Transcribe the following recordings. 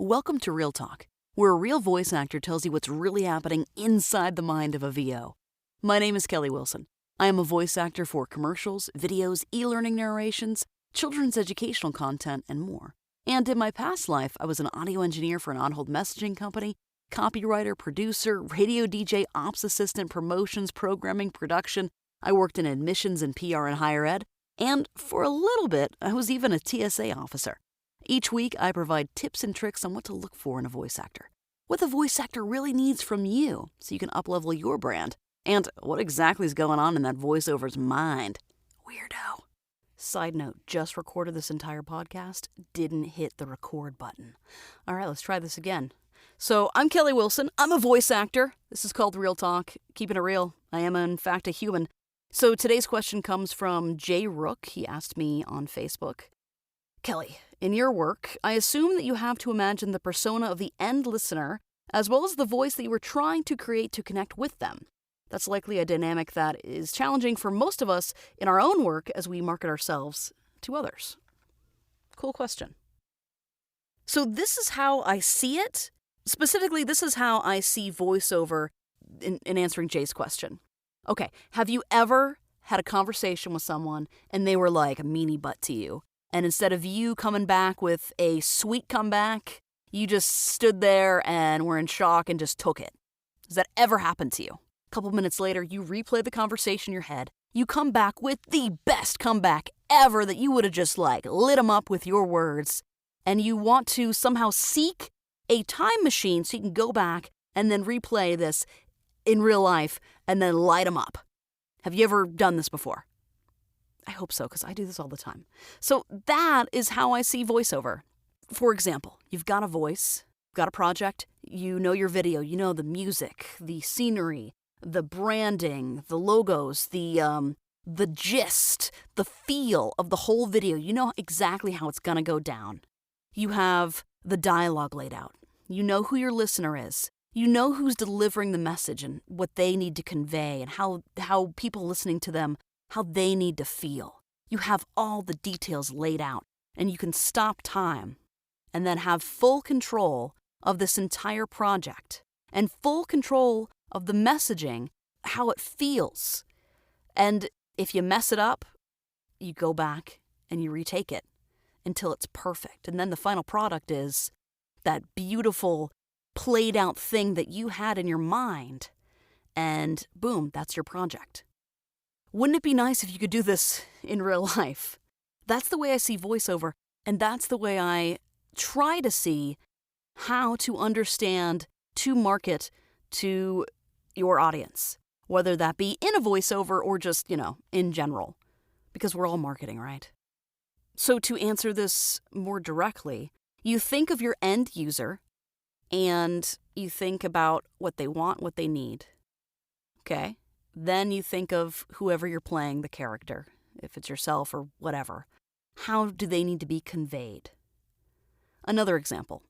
Welcome to Real Talk, where a real voice actor tells you what's really happening inside the mind of a VO. My name is Kelly Wilson. I am a voice actor for commercials, videos, e-learning narrations, children's educational content, and more. And in my past life, I was an audio engineer for an on-hold messaging company, copywriter, producer, radio DJ, ops assistant, promotions, programming, production. I worked in admissions and PR in higher ed, and for a little bit, I was even a TSA officer. Each week, I provide tips and tricks on what to look for in a voice actor, what the voice actor really needs from you so you can up-level your brand, and what exactly is going on in that voiceover's mind. Weirdo. Side note, just recorded this entire podcast, didn't hit the record button. All right, let's try this again. So, I'm Kelly Wilson. I'm a voice actor. This is called Real Talk. Keeping it real. I am, in fact, a human. So, today's question comes from Jay Rook. He asked me on Facebook. Kelly, in your work, I assume that you have to imagine the persona of the end listener as well as the voice that you were trying to create to connect with them. That's likely a dynamic that is challenging for most of us in our own work as we market ourselves to others. Cool question. So this is how I see it. Specifically, this is how I see voiceover in answering Jay's question. Okay, have you ever had a conversation with someone and they were like a meanie butt to you? And instead of you coming back with a sweet comeback, you just stood there and were in shock and just took it. Does that ever happen to you? A couple minutes later, you replay the conversation in your head. You come back with the best comeback ever that you would have just lit them up with your words. And you want to somehow seek a time machine so you can go back and then replay this in real life and then light them up. Have you ever done this before? I hope so, because I do this all the time. So that is how I see voiceover. For example, you've got a voice, got a project, you know your video, you know the music, the scenery, the branding, the logos, the gist, the feel of the whole video. You know exactly how it's going to go down. You have the dialogue laid out. You know who your listener is. You know who's delivering the message and what they need to convey and how people listening to them, how they need to feel. You have all the details laid out, and you can stop time and then have full control of this entire project and full control of the messaging, how it feels. And if you mess it up, you go back and you retake it until it's perfect. And then the final product is that beautiful, played out thing that you had in your mind. And boom, that's your project. Wouldn't it be nice if you could do this in real life? That's the way I see voiceover, and that's the way I try to see how to understand, to market to your audience, whether that be in a voiceover or just, in general, because we're all marketing, right? So to answer this more directly, you think of your end user and you think about what they want, what they need. Okay? Then you think of whoever you're playing, the character, if it's yourself or whatever. How do they need to be conveyed? Another example.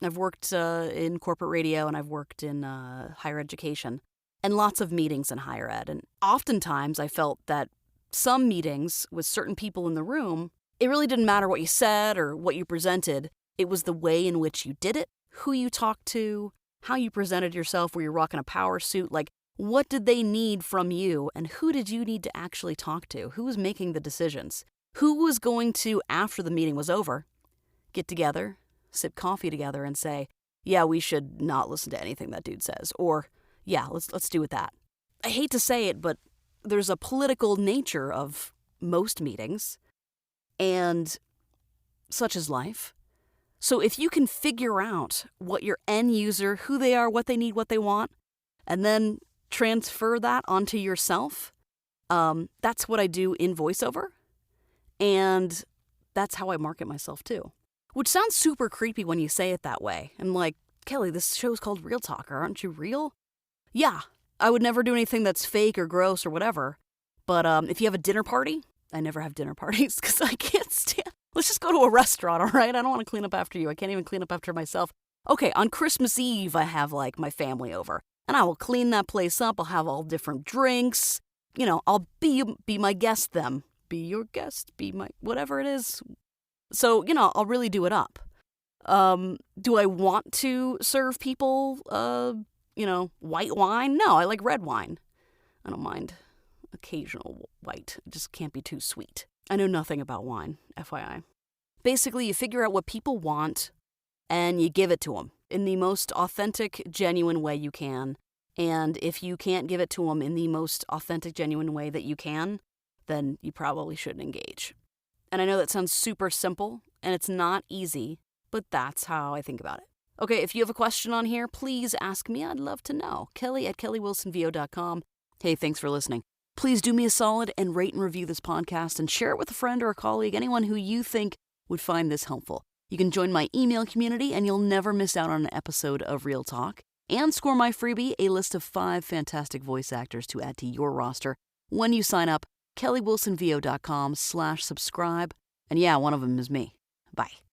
I've worked in corporate radio and I've worked in higher education and lots of meetings in higher ed. And oftentimes I felt that some meetings with certain people in the room, it really didn't matter what you said or what you presented. It was the way in which you did it, who you talked to, how you presented yourself, were you rocking a power suit, what did they need from you, and who did you need to actually talk to? Who was making the decisions? Who was going to, after the meeting was over, get together, sip coffee together, and say, yeah, we should not listen to anything that dude says, or, yeah, let's do with that. I hate to say it, but there's a political nature of most meetings, and such is life. So if you can figure out what your end user, who they are, what they need, what they want, and then transfer that onto yourself. That's what I do in voiceover. And that's how I market myself too. Which sounds super creepy when you say it that way. I'm like, Kelly, this show's called Real Talk. Aren't you real? Yeah, I would never do anything that's fake or gross or whatever. But if you have a dinner party, I never have dinner parties because I can't stand. Let's just go to a restaurant, all right? I don't want to clean up after you. I can't even clean up after myself. Okay, on Christmas Eve, I have my family over. And I will clean that place up. I'll have all different drinks. I'll be my guest, them. Be your guest, be my, whatever it is. So, I'll really do it up. Do I want to serve people, white wine? No, I like red wine. I don't mind occasional white. It just can't be too sweet. I know nothing about wine, FYI. Basically, you figure out what people want and you give it to them in the most authentic, genuine way you can. And if you can't give it to them in the most authentic, genuine way that you can, then you probably shouldn't engage. And I know that sounds super simple, and it's not easy, but that's how I think about it. Okay, if you have a question on here, please ask me. I'd love to know. Kelly@kellywilsonvo.com. Hey, thanks for listening. Please do me a solid and rate and review this podcast and share it with a friend or a colleague, anyone who you think would find this helpful. You can join my email community and you'll never miss out on an episode of Real Talk. And score my freebie, a list of 5 fantastic voice actors to add to your roster when you sign up, kellywilsonvo.com/subscribe. And yeah, one of them is me. Bye.